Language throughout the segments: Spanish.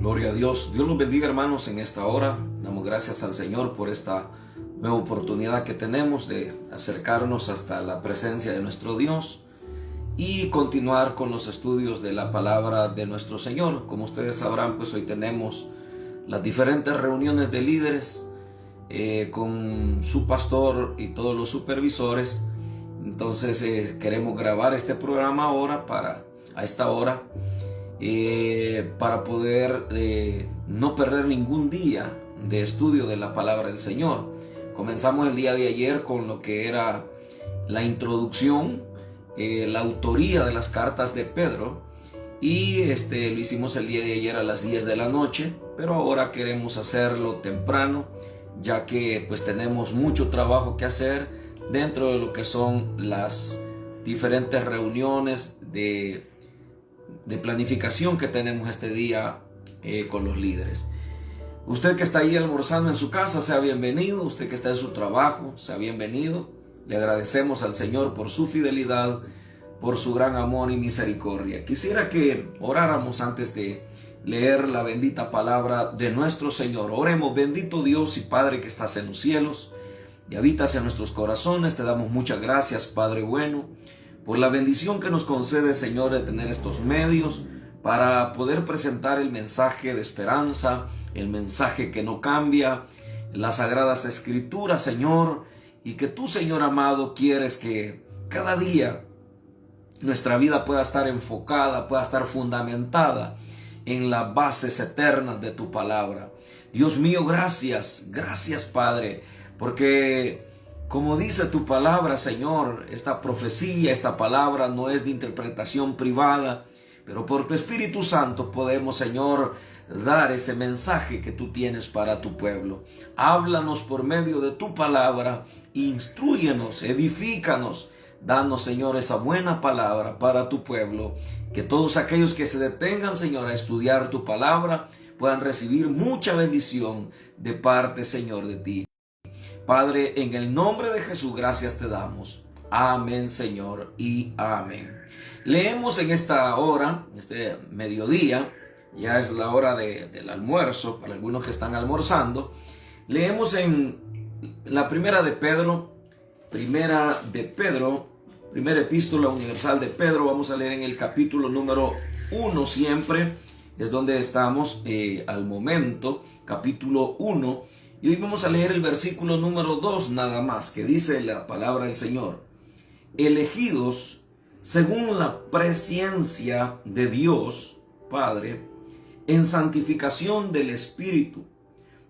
Gloria a Dios. Dios los bendiga, hermanos, en esta hora. Damos gracias al Señor por esta nueva oportunidad que tenemos de acercarnos hasta la presencia de nuestro Dios y continuar con los estudios de la palabra de nuestro Señor. Como ustedes sabrán, pues hoy tenemos las diferentes reuniones de líderes con su pastor y todos los supervisores. Entonces queremos grabar este programa ahora a esta hora para poder no perder ningún día de estudio de la palabra del Señor. Comenzamos el día de ayer con lo que era la introducción, la autoría de las cartas de Pedro, y lo hicimos el día de ayer a las 10 de la noche, pero ahora queremos hacerlo temprano, ya que pues tenemos mucho trabajo que hacer dentro de lo que son las diferentes reuniones de planificación que tenemos este día con los líderes. Usted que está ahí almorzando en su casa, sea bienvenido. Usted que está en su trabajo, sea bienvenido. Le agradecemos al Señor por su fidelidad, por su gran amor y misericordia. Quisiera que oráramos antes de leer la bendita palabra de nuestro Señor. Oremos. Bendito Dios y Padre que estás en los cielos y habitas en nuestros corazones, te damos muchas gracias, Padre bueno, por la bendición que nos concede, Señor, de tener estos medios para poder presentar el mensaje de esperanza, el mensaje que no cambia, las sagradas escrituras, Señor, y que tú, Señor amado, quieres que cada día nuestra vida pueda estar enfocada, pueda estar fundamentada en las bases eternas de tu palabra. Dios mío, gracias, Padre, porque como dice tu palabra, Señor, esta profecía, esta palabra no es de interpretación privada, pero por tu Espíritu Santo podemos, Señor, dar ese mensaje que tú tienes para tu pueblo. Háblanos por medio de tu palabra, instrúyenos, edifícanos, danos, Señor, esa buena palabra para tu pueblo, que todos aquellos que se detengan, Señor, a estudiar tu palabra puedan recibir mucha bendición de parte, Señor, de ti. Padre, en el nombre de Jesús, gracias te damos. Amén, Señor, y amén. Leemos en esta hora, este mediodía, ya es la hora del almuerzo, para algunos que están almorzando. Leemos en la primera epístola universal de Pedro. Vamos a leer en el capítulo número 1 siempre, es donde estamos al momento, capítulo 1. Y hoy vamos a leer el versículo número 2 nada más, que dice la palabra del Señor: elegidos según la presciencia de Dios Padre, en santificación del Espíritu,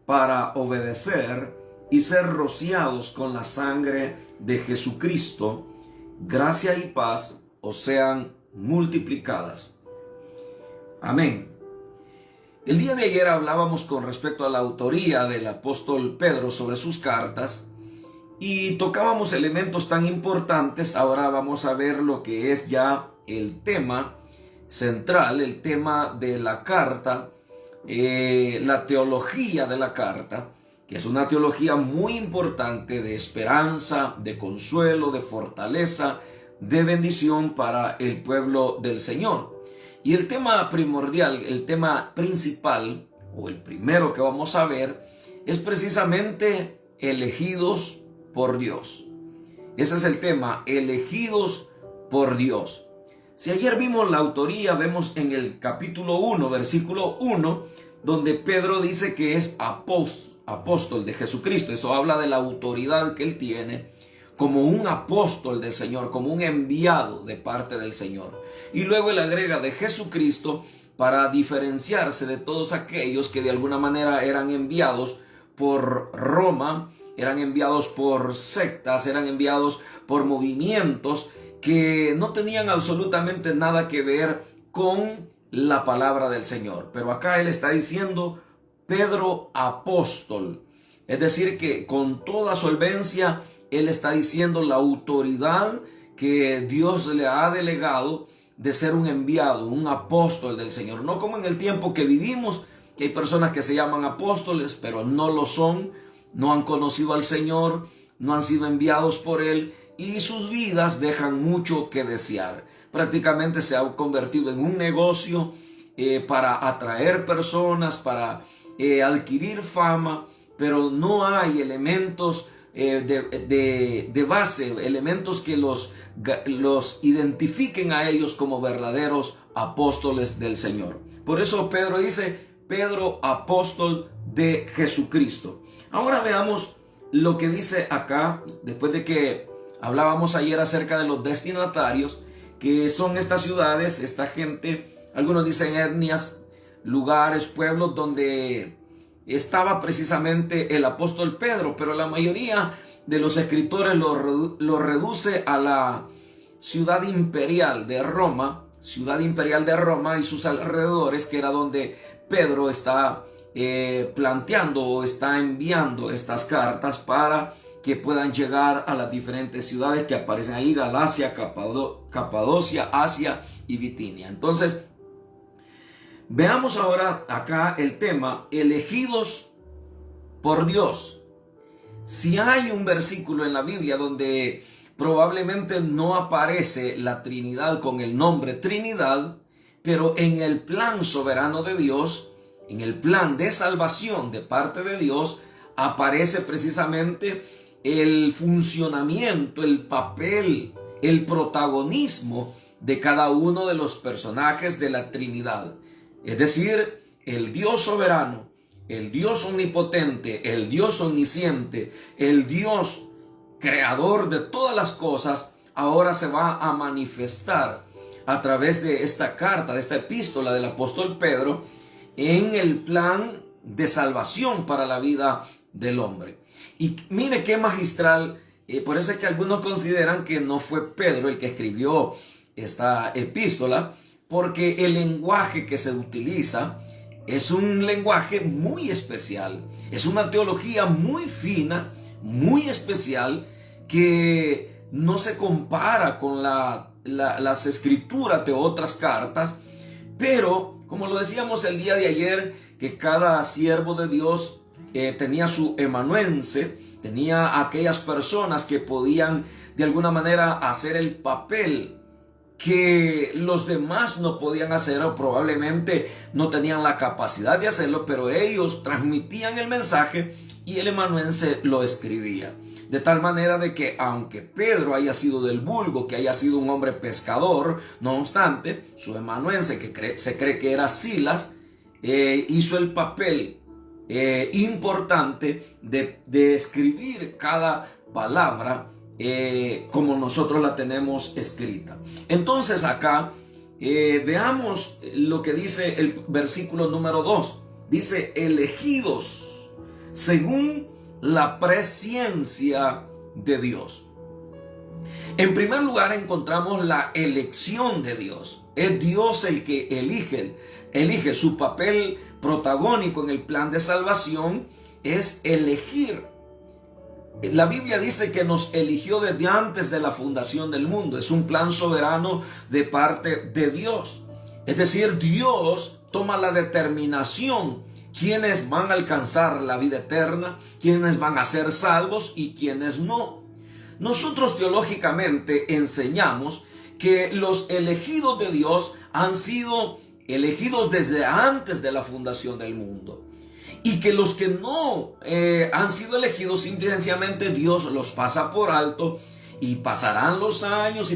para obedecer y ser rociados con la sangre de Jesucristo, gracia y paz os sean multiplicadas. Amén. El día de ayer hablábamos con respecto a la autoría del apóstol Pedro sobre sus cartas y tocábamos elementos tan importantes. Ahora vamos a ver lo que es ya el tema central, el tema de la carta, la teología de la carta, que es una teología muy importante de esperanza, de consuelo, de fortaleza, de bendición para el pueblo del Señor. Y el tema primordial, el tema principal, o el primero que vamos a ver, es precisamente elegidos por Dios. Ese es el tema, elegidos por Dios. Si ayer vimos la autoría, vemos en el capítulo 1, versículo 1, donde Pedro dice que es apóstol de Jesucristo. Eso habla de la autoridad que él tiene como un apóstol del Señor, como un enviado de parte del Señor. Y luego él agrega de Jesucristo para diferenciarse de todos aquellos que de alguna manera eran enviados por Roma, eran enviados por sectas, eran enviados por movimientos que no tenían absolutamente nada que ver con la palabra del Señor. Pero acá él está diciendo Pedro apóstol, es decir que con toda solvencia él está diciendo la autoridad que Dios le ha delegado de ser un enviado, un apóstol del Señor. No como en el tiempo que vivimos, que hay personas que se llaman apóstoles, pero no lo son, no han conocido al Señor, no han sido enviados por Él y sus vidas dejan mucho que desear. Prácticamente se ha convertido en un negocio, para atraer personas, para adquirir fama, pero no hay elementos de base, elementos que los identifiquen a ellos como verdaderos apóstoles del Señor. Por eso Pedro dice: Pedro, apóstol de Jesucristo. Ahora veamos lo que dice acá, después de que hablábamos ayer acerca de los destinatarios, que son estas ciudades, esta gente, algunos dicen etnias, lugares, pueblos donde estaba precisamente el apóstol Pedro, pero la mayoría de los escritores lo reduce a la ciudad imperial de Roma y sus alrededores, que era donde Pedro está planteando o está enviando estas cartas para que puedan llegar a las diferentes ciudades que aparecen ahí: Galacia, Capadocia, Asia y Bitinia. Entonces, veamos ahora acá el tema: elegidos por Dios. Si hay un versículo en la Biblia donde probablemente no aparece la Trinidad con el nombre Trinidad, pero en el plan soberano de Dios, en el plan de salvación de parte de Dios, aparece precisamente el funcionamiento, el papel, el protagonismo de cada uno de los personajes de la Trinidad. Es decir, el Dios soberano, el Dios omnipotente, el Dios omnisciente, el Dios creador de todas las cosas, ahora se va a manifestar a través de esta carta, de esta epístola del apóstol Pedro, en el plan de salvación para la vida del hombre. Y mire qué magistral, por eso es que algunos consideran que no fue Pedro el que escribió esta epístola, porque el lenguaje que se utiliza es un lenguaje muy especial, es una teología muy fina, muy especial, que no se compara con las escrituras de otras cartas. Pero, como lo decíamos el día de ayer, que cada siervo de Dios tenía su amanuense, tenía aquellas personas que podían de alguna manera hacer el papel que los demás no podían hacer, o probablemente no tenían la capacidad de hacerlo, pero ellos transmitían el mensaje y el amanuense lo escribía. De tal manera de que aunque Pedro haya sido del vulgo, que haya sido un hombre pescador, no obstante, su amanuense, que se cree que era Silas, hizo el papel importante de escribir cada palabra como nosotros la tenemos escrita. Entonces acá veamos lo que dice el versículo número 2. Dice: elegidos según la presciencia de Dios. En primer lugar encontramos la elección de Dios. Es Dios el que elige. Su papel protagónico en el plan de salvación es elegir. La Biblia dice que nos eligió desde antes de la fundación del mundo. Es un plan soberano de parte de Dios. Es decir, Dios toma la determinación quiénes van a alcanzar la vida eterna, quiénes van a ser salvos y quiénes no. Nosotros teológicamente enseñamos que los elegidos de Dios han sido elegidos desde antes de la fundación del mundo, y que los que no han sido elegidos, simple y sencillamente Dios los pasa por alto, y pasarán los años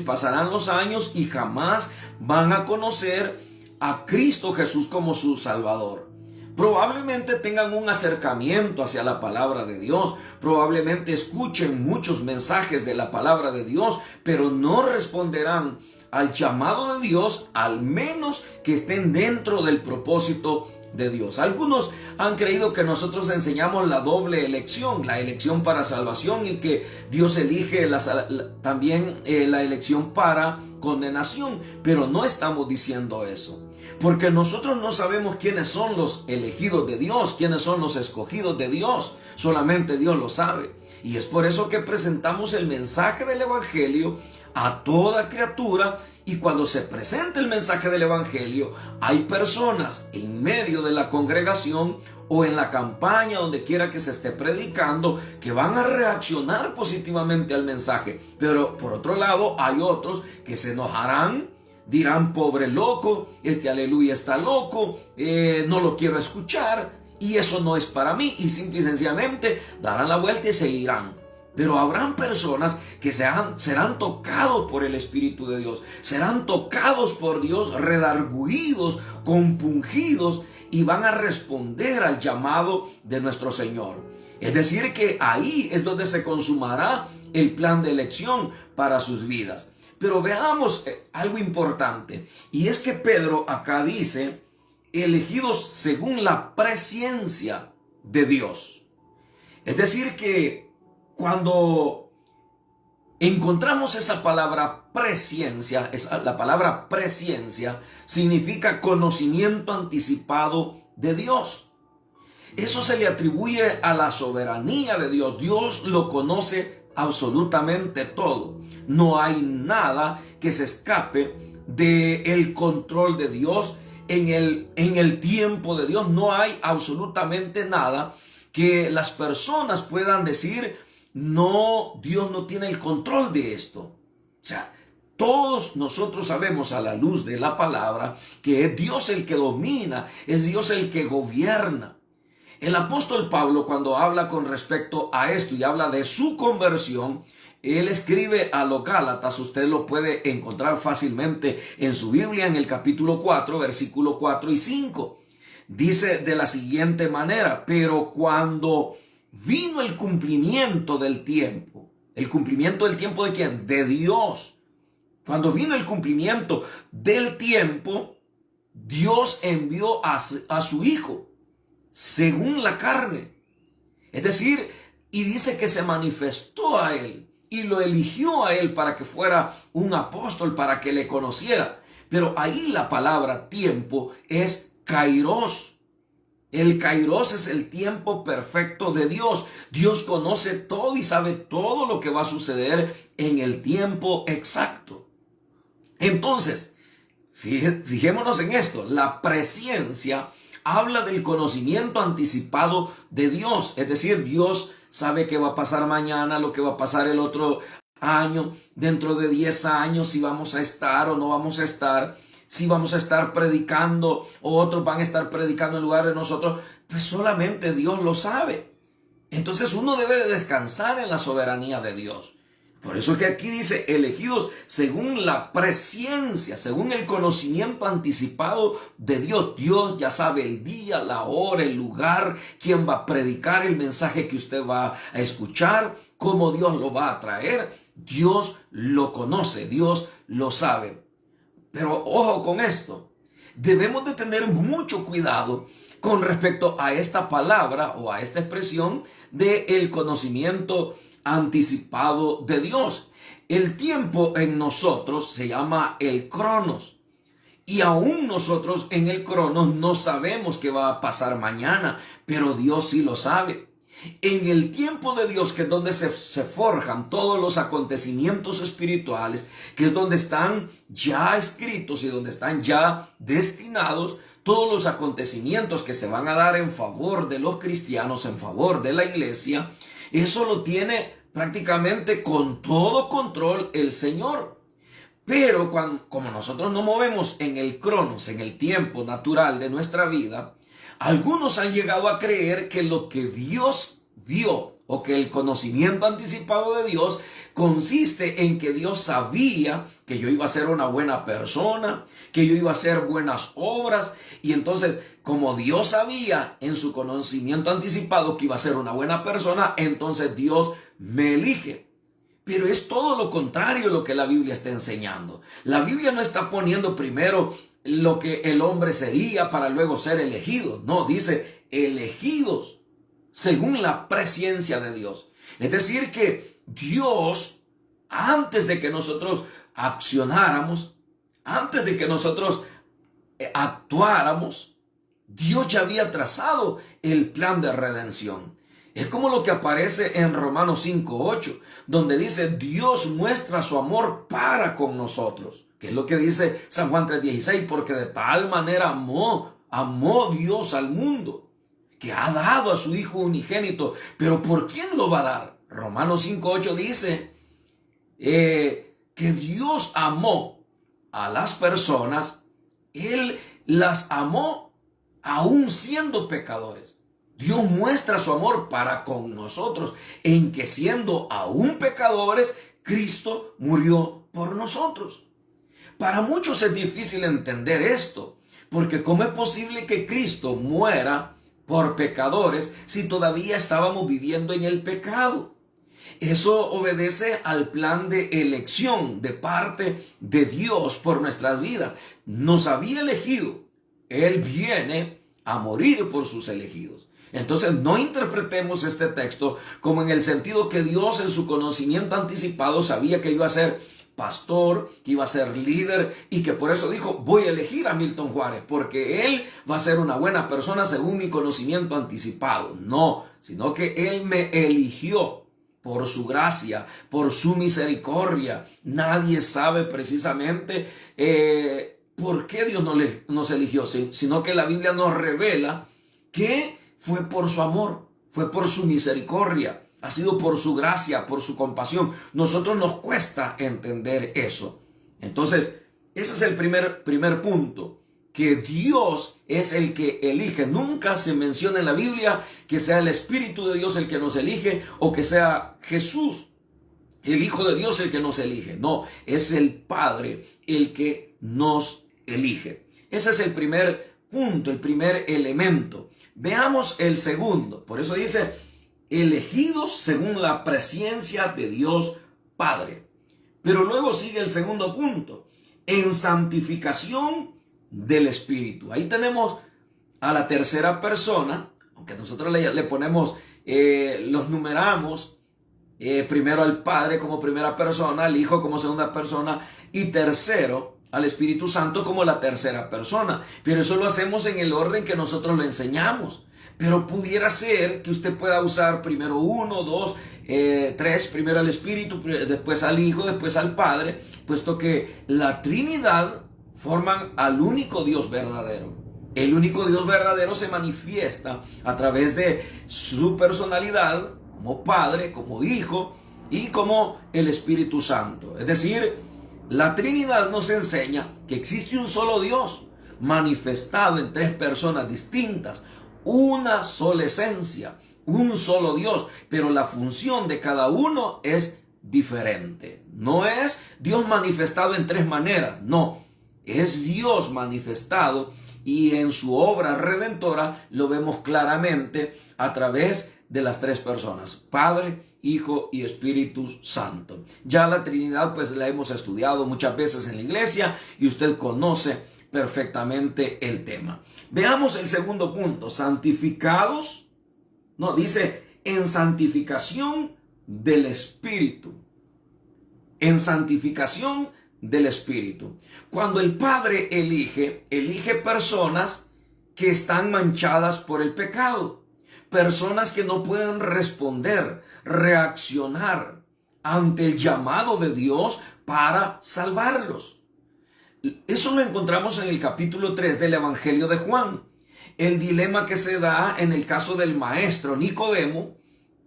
y jamás van a conocer a Cristo Jesús como su Salvador. Probablemente tengan un acercamiento hacia la palabra de Dios, probablemente escuchen muchos mensajes de la palabra de Dios, pero no responderán al llamado de Dios, al menos que estén dentro del propósito de Dios. Algunos han creído que nosotros enseñamos la doble elección, la elección para salvación, y que Dios elige también la elección para condenación, pero no estamos diciendo eso. Porque nosotros no sabemos quiénes son los elegidos de Dios, quiénes son los escogidos de Dios. Solamente Dios lo sabe. Y es por eso que presentamos el mensaje del Evangelio a toda criatura. Y cuando se presenta el mensaje del Evangelio, hay personas en medio de la congregación o en la campaña, donde quiera que se esté predicando, que van a reaccionar positivamente al mensaje. Pero por otro lado, hay otros que se enojarán, dirán pobre loco, este aleluya está loco, no lo quiero escuchar y eso no es para mí, y simple y sencillamente darán la vuelta y seguirán. Pero habrán personas que serán tocados por el Espíritu de Dios, serán tocados por Dios, redarguidos, compungidos, y van a responder al llamado de nuestro Señor. Es decir, que ahí es donde se consumará el plan de elección para sus vidas. Pero veamos algo importante, y es que Pedro acá dice, elegidos según la presciencia de Dios. Es decir, que cuando encontramos esa palabra presciencia, la palabra presciencia significa conocimiento anticipado de Dios. Eso se le atribuye a la soberanía de Dios. Dios lo conoce absolutamente todo. No hay nada que se escape del control de Dios en el tiempo de Dios. No hay absolutamente nada que las personas puedan decir, no, Dios no tiene el control de esto. O sea, todos nosotros sabemos a la luz de la palabra que es Dios el que domina, es Dios el que gobierna. El apóstol Pablo, cuando habla con respecto a esto y habla de su conversión, él escribe a los Gálatas, usted lo puede encontrar fácilmente en su Biblia en el capítulo 4, versículo 4 y 5. Dice de la siguiente manera, pero cuando vino el cumplimiento del tiempo ¿de quién? De Dios. Cuando vino el cumplimiento del tiempo, Dios envió a su Hijo, según la carne. Es decir, y dice que se manifestó a él y lo eligió a él para que fuera un apóstol, para que le conociera. Pero ahí la palabra tiempo es kairos. El kairos es el tiempo perfecto de Dios. Dios conoce todo y sabe todo lo que va a suceder en el tiempo exacto. Entonces, fijémonos en esto. La presciencia habla del conocimiento anticipado de Dios. Es decir, Dios sabe qué va a pasar mañana, lo que va a pasar el otro año, dentro de 10 años, si vamos a estar o no vamos a estar, si vamos a estar predicando o otros van a estar predicando en lugar de nosotros. Pues solamente Dios lo sabe. Entonces uno debe de descansar en la soberanía de Dios. Por eso que aquí dice elegidos según la presciencia, según el conocimiento anticipado de Dios. Dios ya sabe el día, la hora, el lugar, quién va a predicar el mensaje que usted va a escuchar, cómo Dios lo va a traer. Dios lo conoce, Dios lo sabe. Pero ojo con esto, debemos de tener mucho cuidado con respecto a esta palabra o a esta expresión de el conocimiento anticipado de Dios. El tiempo en nosotros se llama el cronos. Y aún nosotros en el cronos no sabemos qué va a pasar mañana, pero Dios sí lo sabe. En el tiempo de Dios, que es donde se forjan todos los acontecimientos espirituales, que es donde están ya escritos y donde están ya destinados todos los acontecimientos que se van a dar en favor de los cristianos, en favor de la iglesia. Eso lo tiene prácticamente con todo control el Señor. Pero como nosotros nos movemos en el cronos, en el tiempo natural de nuestra vida, algunos han llegado a creer que lo que Dios vio o que el conocimiento anticipado de Dios consiste en que Dios sabía que yo iba a ser una buena persona, que yo iba a hacer buenas obras, y entonces como Dios sabía en su conocimiento anticipado que iba a ser una buena persona, entonces Dios me elige. Pero es todo lo contrario lo que la Biblia está enseñando. La Biblia no está poniendo primero lo que el hombre sería para luego ser elegido. No, dice elegidos según la presciencia de Dios. Es decir que Dios, antes de que nosotros accionáramos, antes de que nosotros actuáramos, Dios ya había trazado el plan de redención. Es como lo que aparece en Romanos 5:8, donde dice Dios muestra su amor para con nosotros, que es lo que dice San Juan 3:16, porque de tal manera amó Dios al mundo, que ha dado a su Hijo unigénito. Pero ¿por quién lo va a dar? Romanos 5:8 dice que Dios amó a las personas, Él las amó aún siendo pecadores. Dios muestra su amor para con nosotros en que siendo aún pecadores, Cristo murió por nosotros. Para muchos es difícil entender esto, porque ¿cómo es posible que Cristo muera por pecadores si todavía estábamos viviendo en el pecado? Eso obedece al plan de elección de parte de Dios por nuestras vidas. Nos había elegido. Él viene a morir por sus elegidos. Entonces no interpretemos este texto como en el sentido que Dios en su conocimiento anticipado sabía que iba a ser pastor, que iba a ser líder y que por eso dijo, voy a elegir a Milton Juárez porque él va a ser una buena persona según mi conocimiento anticipado. No, sino que él me eligió por su gracia, por su misericordia. Nadie sabe precisamente por qué Dios nos eligió, sino que la Biblia nos revela que fue por su amor, fue por su misericordia, ha sido por su gracia, por su compasión. Nosotros nos cuesta entender eso. Entonces, ese es el primer punto, que Dios es el que elige. Nunca se menciona en la Biblia que sea el Espíritu de Dios el que nos elige o que sea Jesús, el Hijo de Dios, el que nos elige. No, es el Padre el que nos elige. Ese es el primer punto, el primer elemento. Veamos el segundo. Por eso dice, elegidos según la presencia de Dios Padre. Pero luego sigue el segundo punto, en santificación del Espíritu. Ahí tenemos a la tercera persona, aunque nosotros le ponemos, los numeramos, primero al Padre como primera persona, al Hijo como segunda persona y tercero al Espíritu Santo como la tercera persona. Pero eso lo hacemos en el orden que nosotros lo enseñamos. Pero pudiera ser que usted pueda usar primero uno, dos, tres, primero al Espíritu, después al Hijo, después al Padre, puesto que la Trinidad forman al único Dios verdadero. El único Dios verdadero se manifiesta a través de su personalidad como Padre, como Hijo y como el Espíritu Santo. Es decir, la Trinidad nos enseña que existe un solo Dios manifestado en tres personas distintas, una sola esencia, un solo Dios, pero la función de cada uno es diferente. No es Dios manifestado en tres maneras, no, es Dios manifestado y en su obra redentora lo vemos claramente a través de las tres personas, Padre, Hijo y Espíritu Santo. Ya la Trinidad pues la hemos estudiado muchas veces en la iglesia y usted conoce perfectamente el tema. Veamos el segundo punto, santificados, no, dice en santificación del Espíritu, en santificación del Espíritu. Cuando el Padre elige personas que están manchadas por el pecado, personas que no pueden responder, reaccionar ante el llamado de Dios para salvarlos. Eso lo encontramos en el capítulo 3 del Evangelio de Juan. El dilema que se da en el caso del maestro Nicodemo,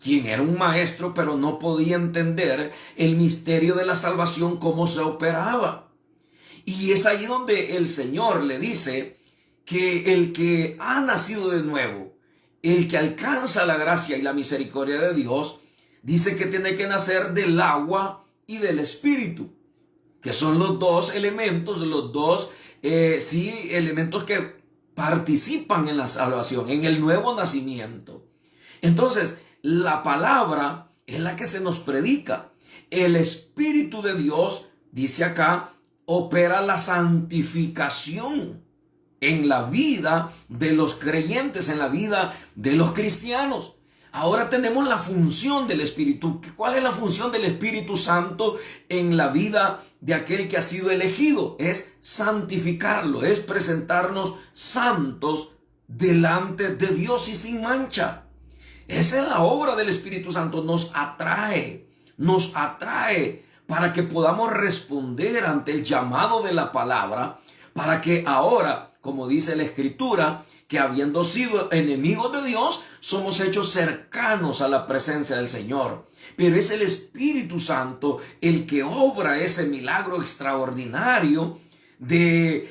quien era un maestro pero no podía entender el misterio de la salvación, cómo se operaba. Y es ahí donde el Señor le dice que el que ha nacido de nuevo, el que alcanza la gracia y la misericordia de Dios, dice que tiene que nacer del agua y del Espíritu, que son los dos elementos, los dos elementos que participan en la salvación, en el nuevo nacimiento. Entonces, la palabra es la que se nos predica. El Espíritu de Dios, dice acá, opera la santificación en la vida de los creyentes, en la vida de los cristianos. Ahora tenemos la función del Espíritu. ¿Cuál es la función del Espíritu Santo en la vida de aquel que ha sido elegido? Es santificarlo, es presentarnos santos delante de Dios y sin mancha. Esa es la obra del Espíritu Santo. Nos atrae para que podamos responder ante el llamado de la palabra, para que ahora, como dice la Escritura, que habiendo sido enemigos de Dios, somos hechos cercanos a la presencia del Señor. Pero es el Espíritu Santo el que obra ese milagro extraordinario de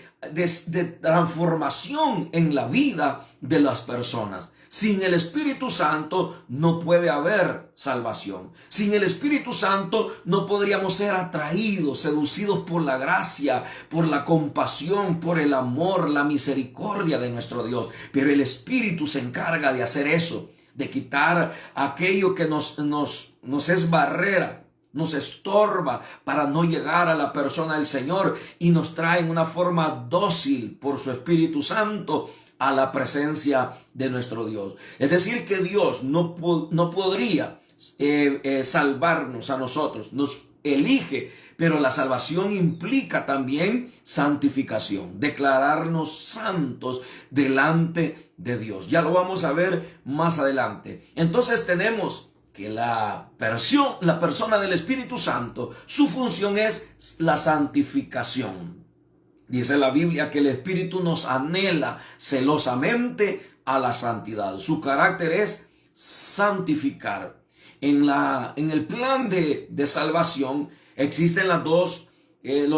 transformación en la vida de las personas. Sin el Espíritu Santo no puede haber salvación. Sin el Espíritu Santo no podríamos ser atraídos, seducidos por la gracia, por la compasión, por el amor, la misericordia de nuestro Dios. Pero el Espíritu se encarga de hacer eso, de quitar aquello que nos es barrera, nos estorba para no llegar a la persona del Señor, y nos trae en una forma dócil por su Espíritu Santo a la presencia de nuestro Dios. Es decir, que Dios no podría salvarnos a nosotros, nos elige, pero la salvación implica también santificación, declararnos santos delante de Dios. Ya lo vamos a ver más adelante. Entonces tenemos que la persona del Espíritu Santo, su función es la santificación. Dice la Biblia que el Espíritu nos anhela celosamente a la santidad. Su carácter es santificar. En el plan de salvación existen los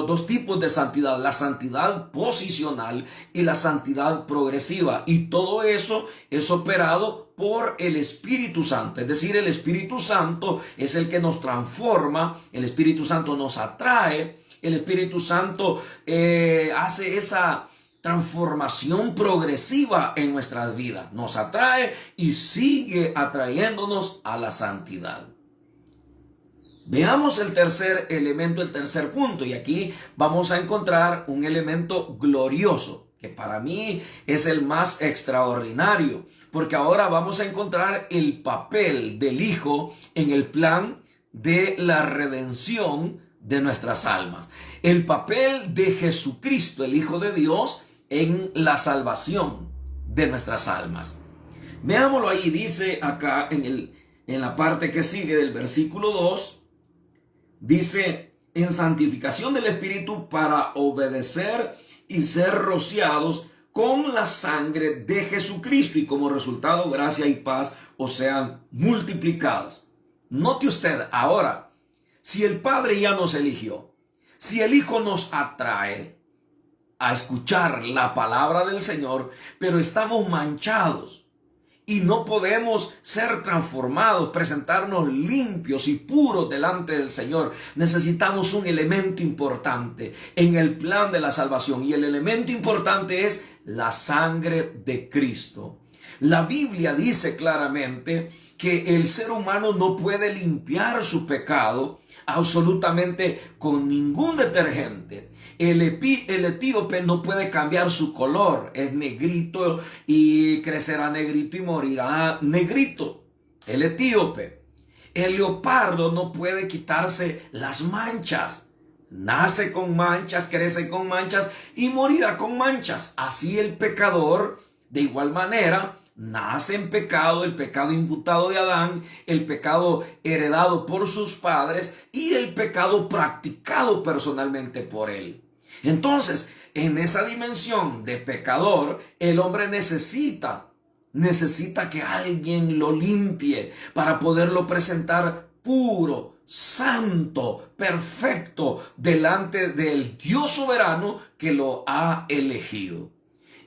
dos tipos de santidad: la santidad posicional y la santidad progresiva. Y todo eso es operado por el Espíritu Santo. Es decir, el Espíritu Santo es el que nos transforma, el Espíritu Santo nos atrae. El Espíritu Santo hace esa transformación progresiva en nuestras vidas. Nos atrae y sigue atrayéndonos a la santidad. Veamos el tercer elemento, el tercer punto. Y aquí vamos a encontrar un elemento glorioso, que para mí es el más extraordinario. Porque ahora vamos a encontrar el papel del Hijo en el plan de la redención de nuestras almas. El papel de Jesucristo, el Hijo de Dios, en la salvación de nuestras almas. Veámoslo ahí, dice acá en la parte que sigue del versículo 2, dice: en santificación del Espíritu para obedecer y ser rociados con la sangre de Jesucristo, y como resultado gracia y paz os sean multiplicadas. Note usted ahora, si el Padre ya nos eligió, si el Hijo nos atrae a escuchar la palabra del Señor, pero estamos manchados y no podemos ser transformados, presentarnos limpios y puros delante del Señor, necesitamos un elemento importante en el plan de la salvación, y el elemento importante es la sangre de Cristo. La Biblia dice claramente que el ser humano no puede limpiar su pecado absolutamente con ningún detergente. El etíope no puede cambiar su color, es negrito y crecerá negrito y morirá negrito. El etíope. El leopardo no puede quitarse las manchas. Nace con manchas, crece con manchas y morirá con manchas. Así el pecador, de igual manera, nace en pecado, el pecado imputado de Adán, el pecado heredado por sus padres y el pecado practicado personalmente por él. Entonces, en esa dimensión de pecador, el hombre necesita que alguien lo limpie para poderlo presentar puro, santo, perfecto delante del Dios soberano que lo ha elegido.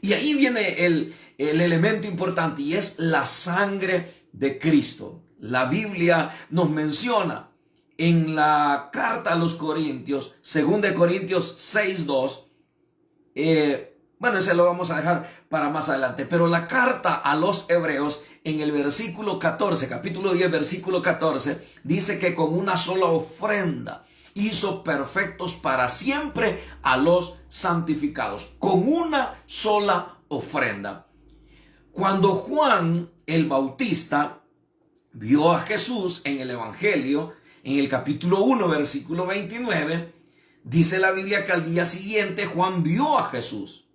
Y ahí viene el elemento importante, y es la sangre de Cristo. La Biblia nos menciona en la carta a los Corintios, 2 Corintios 6:2, ese lo vamos a dejar para más adelante, pero la carta a los Hebreos en el versículo 14, capítulo 10, versículo 14, dice que con una sola ofrenda hizo perfectos para siempre a los santificados, con una sola ofrenda. Cuando Juan el Bautista vio a Jesús en el Evangelio, en el capítulo 1, versículo 29, dice la Biblia que al día siguiente Juan vio a Jesús,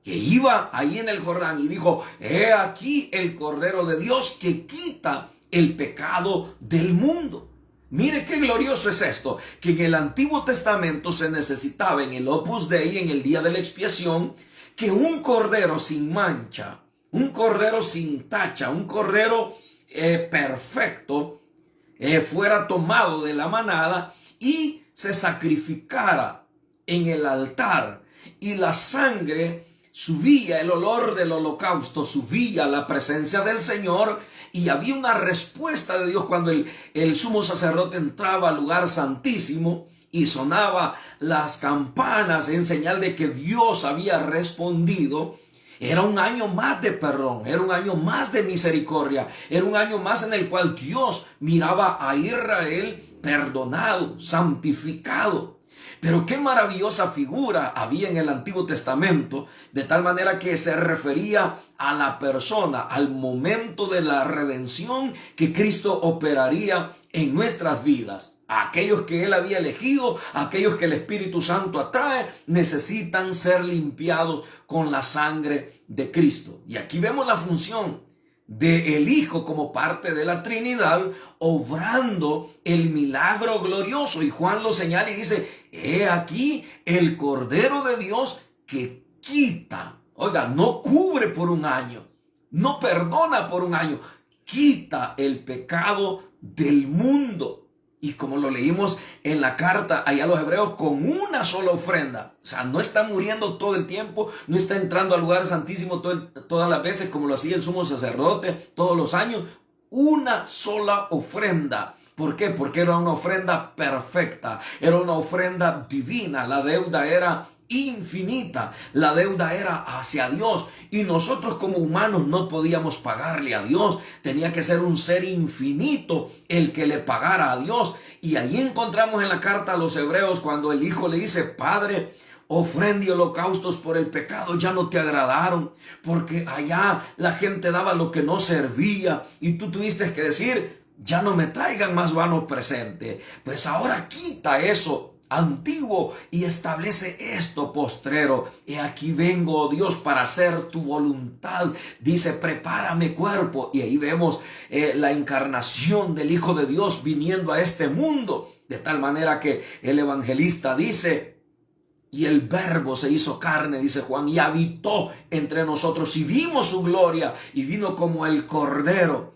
que iba ahí en el Jordán, y dijo: he aquí el Cordero de Dios que quita el pecado del mundo. Mire qué glorioso es esto, que en el Antiguo Testamento se necesitaba en el Opus Dei, en el día de la expiación, que un cordero sin mancha, un cordero sin tacha, un cordero perfecto, fuera tomado de la manada y se sacrificara en el altar, y la sangre subía, el olor del holocausto subía a la presencia del Señor, y había una respuesta de Dios cuando el sumo sacerdote entraba al lugar santísimo y sonaba las campanas en señal de que Dios había respondido. Era un año más de perdón, era un año más de misericordia, era un año más en el cual Dios miraba a Israel perdonado, santificado. Pero qué maravillosa figura había en el Antiguo Testamento, de tal manera que se refería a la persona, al momento de la redención que Cristo operaría en nuestras vidas. A aquellos que Él había elegido, a aquellos que el Espíritu Santo atrae, necesitan ser limpiados con la sangre de Cristo. Y aquí vemos la función del Hijo como parte de la Trinidad, obrando el milagro glorioso. Y Juan lo señala y dice: he aquí el Cordero de Dios que quita, oiga, no cubre por un año, no perdona por un año, quita el pecado del mundo. Y como lo leímos en la carta allá a los Hebreos, con una sola ofrenda. O sea, no está muriendo todo el tiempo, no está entrando al lugar santísimo todas las veces como lo hacía el sumo sacerdote todos los años. Una sola ofrenda. ¿Por qué? Porque era una ofrenda perfecta, era una ofrenda divina. La deuda era infinita, la deuda era hacia Dios, y nosotros como humanos no podíamos pagarle a Dios. Tenía que ser un ser infinito el que le pagara a Dios. Y ahí encontramos en la carta a los Hebreos cuando el Hijo le dice: Padre, ofrenda y holocaustos por el pecado ya no te agradaron, porque allá la gente daba lo que no servía, y tú tuviste que decir: ya no me traigan más vano presente. Pues ahora quita eso antiguo y establece esto postrero. He aquí vengo, oh Dios, para hacer tu voluntad. Dice: prepárame cuerpo. Y ahí vemos la encarnación del Hijo de Dios viniendo a este mundo, de tal manera que el evangelista dice: y el Verbo se hizo carne, dice Juan, y habitó entre nosotros, y vimos su gloria, y vino como el Cordero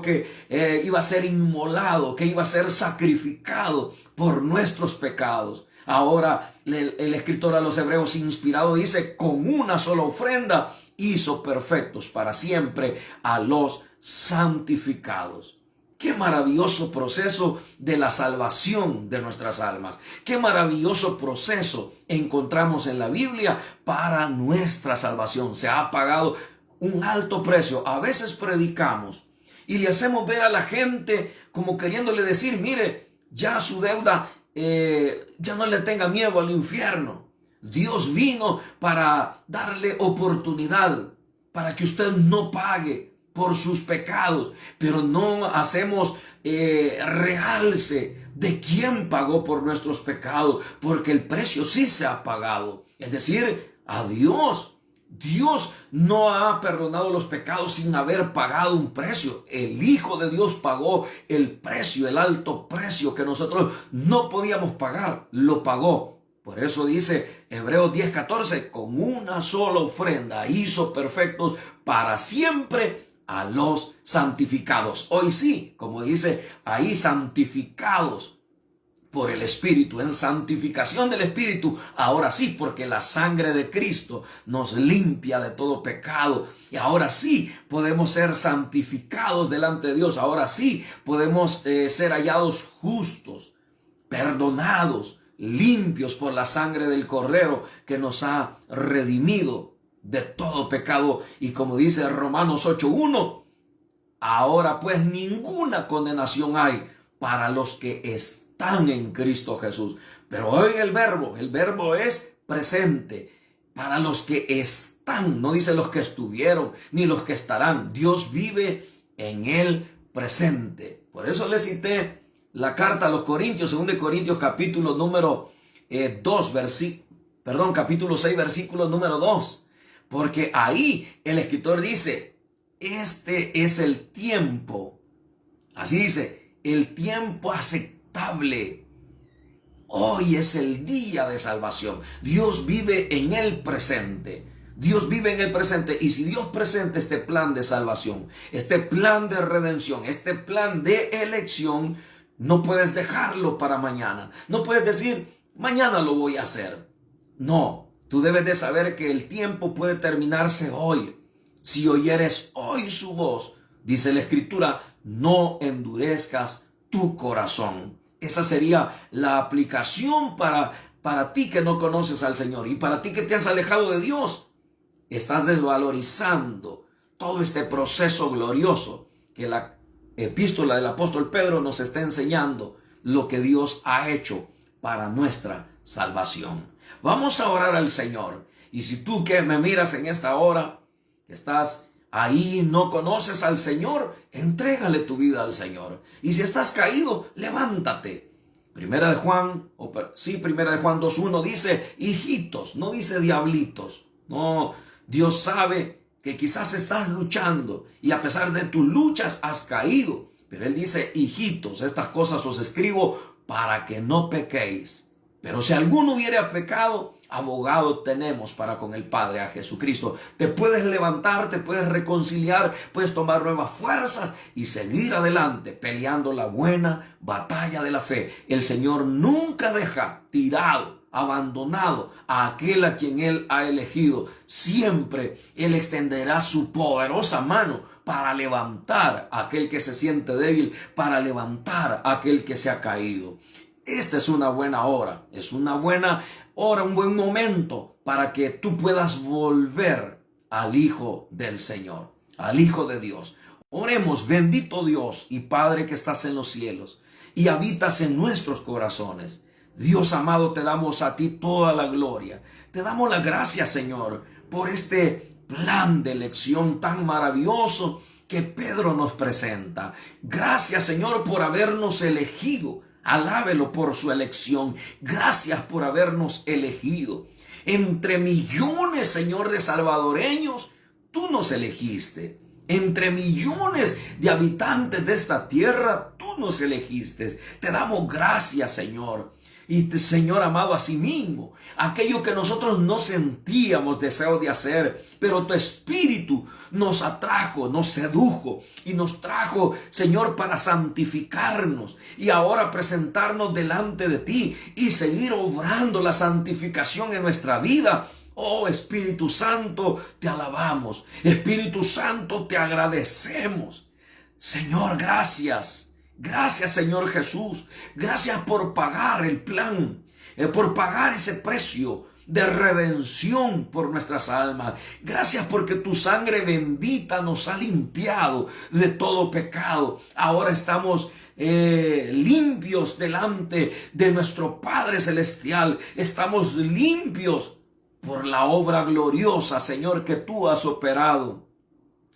que iba a ser inmolado, que iba a ser sacrificado por nuestros pecados. Ahora el escritor a los Hebreos, inspirado, dice: con una sola ofrenda hizo perfectos para siempre a los santificados. Qué maravilloso proceso de la salvación de nuestras almas. Qué maravilloso proceso encontramos en la Biblia para nuestra salvación. Se ha pagado un alto precio. A veces predicamos y le hacemos ver a la gente como queriéndole decir: mire, ya su deuda, ya no le tenga miedo al infierno. Dios vino para darle oportunidad, para que usted no pague por sus pecados, pero no hacemos realce de quién pagó por nuestros pecados, porque el precio sí se ha pagado, es decir, a Dios. Dios no ha perdonado los pecados sin haber pagado un precio. El Hijo de Dios pagó el precio, el alto precio que nosotros no podíamos pagar, lo pagó. Por eso dice Hebreos 10:14, con una sola ofrenda hizo perfectos para siempre a los santificados. Hoy sí, como dice ahí, santificados por el Espíritu, en santificación del Espíritu. Ahora sí, porque la sangre de Cristo nos limpia de todo pecado, y ahora sí podemos ser santificados delante de Dios. Ahora sí podemos ser hallados justos, perdonados, limpios por la sangre del Cordero que nos ha redimido de todo pecado. Y como dice Romanos 8:1, ahora pues ninguna condenación hay para los que están en Cristo Jesús. Pero oiga el verbo es presente. Para los que están, no dice los que estuvieron ni los que estarán. Dios vive en el presente. Por eso le cité la carta a los Corintios, 2 Corintios capítulo número 2, capítulo 6, versículo número 2. Porque ahí el escritor dice: este es el tiempo. Así dice: el tiempo aceptable. Hoy es el día de salvación. Dios vive en el presente. Dios vive en el presente. Y si Dios presenta este plan de salvación, este plan de redención, este plan de elección, no puedes dejarlo para mañana. No puedes decir: mañana lo voy a hacer. No, Tú debes de saber que el tiempo puede terminarse hoy. Si oyeres hoy su voz, dice la Escritura, no endurezcas tu corazón. Esa sería la aplicación para ti que no conoces al Señor y para ti que te has alejado de Dios. Estás desvalorizando todo este proceso glorioso que la epístola del apóstol Pedro nos está enseñando, lo que Dios ha hecho para nuestra salvación. Vamos a orar al Señor. Y si tú que me miras en esta hora, estás ahí, no conoces al Señor, entrégale tu vida al Señor. Y si estás caído, levántate. Primera de Juan 2:1 dice hijitos, no dice diablitos. No, Dios sabe que quizás estás luchando y a pesar de tus luchas has caído. Pero Él dice, hijitos, estas cosas os escribo para que no pequéis. Pero si alguno hubiera pecado, abogado tenemos para con el Padre, a Jesucristo. Te puedes levantar, te puedes reconciliar, puedes tomar nuevas fuerzas y seguir adelante peleando la buena batalla de la fe. El Señor nunca deja tirado, abandonado a aquel a quien Él ha elegido. Siempre Él extenderá su poderosa mano para levantar a aquel que se siente débil, para levantar a aquel que se ha caído. Esta es una buena hora, un buen momento para que tú puedas volver al Hijo del Señor, al Hijo de Dios. Oremos, bendito Dios y Padre que estás en los cielos y habitas en nuestros corazones. Dios amado, te damos a ti toda la gloria. Te damos las gracias, Señor, por este plan de elección tan maravilloso que Pedro nos presenta. Gracias, Señor, por habernos elegido. Alábelo por su elección. Gracias por habernos elegido. Entre millones, Señor, de salvadoreños, tú nos elegiste. Entre millones de habitantes de esta tierra, tú nos elegiste. Te damos gracias, Señor. Y Señor amado, asimismo, aquello que nosotros no sentíamos deseo de hacer, pero tu Espíritu nos atrajo, nos sedujo y nos trajo, Señor, para santificarnos y ahora presentarnos delante de ti y seguir obrando la santificación en nuestra vida. Oh Espíritu Santo, te alabamos. Espíritu Santo, te agradecemos. Señor, gracias. Gracias, Señor Jesús. Gracias por pagar el plan, por pagar ese precio de redención por nuestras almas. Gracias porque tu sangre bendita nos ha limpiado de todo pecado. Ahora estamos limpios delante de nuestro Padre Celestial. Estamos limpios por la obra gloriosa, Señor, que tú has operado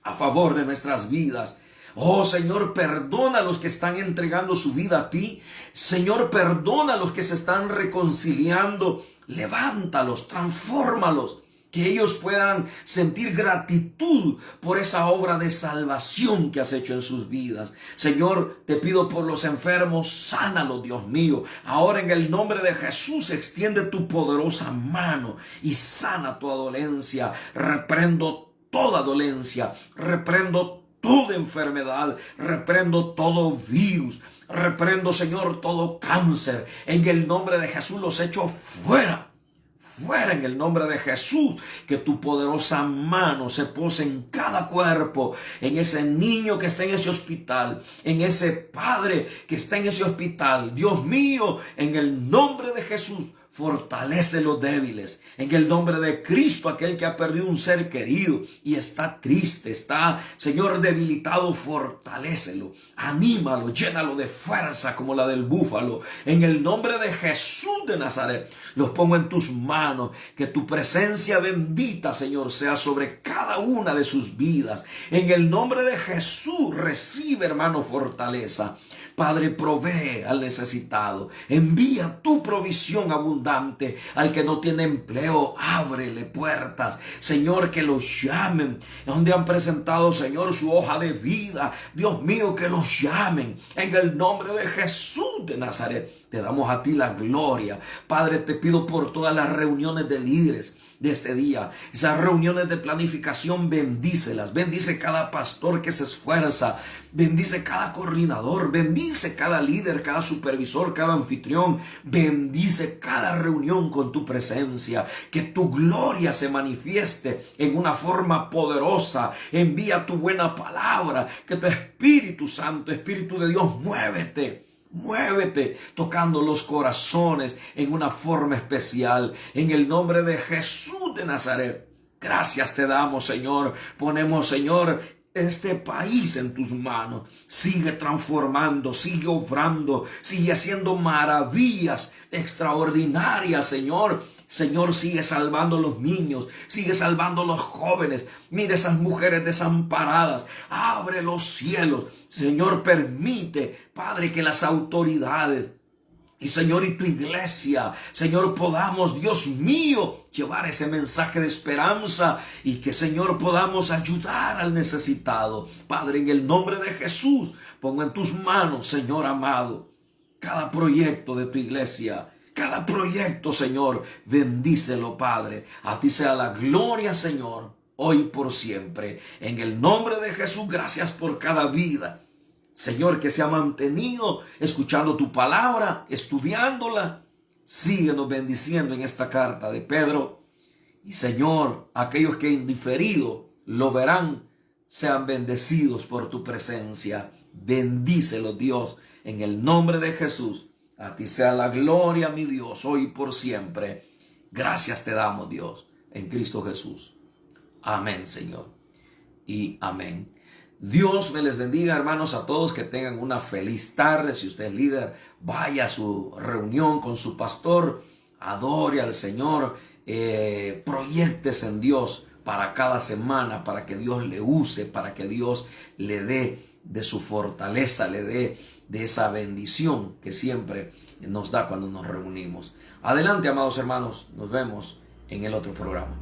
a favor de nuestras vidas. Oh Señor, perdona a los que están entregando su vida a ti. Señor, perdona a los que se están reconciliando. Levántalos, transfórmalos, que ellos puedan sentir gratitud por esa obra de salvación que has hecho en sus vidas. Señor, te pido por los enfermos, sánalos, Dios mío. Ahora en el nombre de Jesús, extiende tu poderosa mano y sana toda dolencia. Reprendo toda dolencia, reprendo toda enfermedad, reprendo todo virus, reprendo, Señor, todo cáncer. En el nombre de Jesús los echo fuera. Fuera en el nombre de Jesús, que tu poderosa mano se pose en cada cuerpo, en ese niño que está en ese hospital, en ese padre que está en ese hospital. Dios mío, en el nombre de Jesús, fortalece los débiles. En el nombre de Cristo, aquel que ha perdido un ser querido y está triste, está, Señor, debilitado, fortalécelo, anímalo, llénalo de fuerza como la del búfalo. En el nombre de Jesús de Nazaret, los pongo en tus manos. Que tu presencia bendita, Señor, sea sobre cada una de sus vidas. En el nombre de Jesús, recibe, hermano, fortaleza. Padre, provee al necesitado. Envía tu provisión abundante al que no tiene empleo. Ábrele puertas, Señor, que los llamen. Donde han presentado, Señor, su hoja de vida. Dios mío, que los llamen. En el nombre de Jesús de Nazaret, te damos a ti la gloria. Padre, te pido por todas las reuniones de líderes de este día. Esas reuniones de planificación, bendícelas. Bendice cada pastor que se esfuerza. Bendice cada coordinador. Bendice cada líder, cada supervisor, cada anfitrión. Bendice cada reunión con tu presencia. Que tu gloria se manifieste en una forma poderosa. Envía tu buena palabra. Que tu Espíritu Santo, Espíritu de Dios, muévete. Muévete tocando los corazones en una forma especial. En el nombre de Jesús de Nazaret. Gracias te damos, Señor. Ponemos, Señor, este país en tus manos. Sigue transformando, sigue obrando, sigue haciendo maravillas extraordinarias, Señor. Señor, sigue salvando a los niños, sigue salvando a los jóvenes. Mira esas mujeres desamparadas. Abre los cielos. Señor, permite, Padre, que las autoridades y Señor y tu iglesia, Señor, podamos, Dios mío, llevar ese mensaje de esperanza y que, Señor, podamos ayudar al necesitado. Padre, en el nombre de Jesús, pongo en tus manos, Señor amado, cada proyecto de tu iglesia. Cada proyecto, Señor, bendícelo, Padre. A ti sea la gloria, Señor, hoy por siempre. En el nombre de Jesús, gracias por cada vida, Señor, que se ha mantenido escuchando tu palabra, estudiándola. Síguenos bendiciendo en esta carta de Pedro. Y, Señor, aquellos que en diferido lo verán, sean bendecidos por tu presencia. Bendícelo, Dios, en el nombre de Jesús. A ti sea la gloria, mi Dios, hoy y por siempre. Gracias te damos, Dios, en Cristo Jesús. Amén, Señor. Y amén. Dios me les bendiga, hermanos, a todos, que tengan una feliz tarde. Si usted es líder, vaya a su reunión con su pastor, adore al Señor, proyectes en Dios para cada semana, para que Dios le use, para que Dios le dé de su fortaleza, le dé de esa bendición que siempre nos da cuando nos reunimos. Adelante, amados hermanos, nos vemos en el otro programa.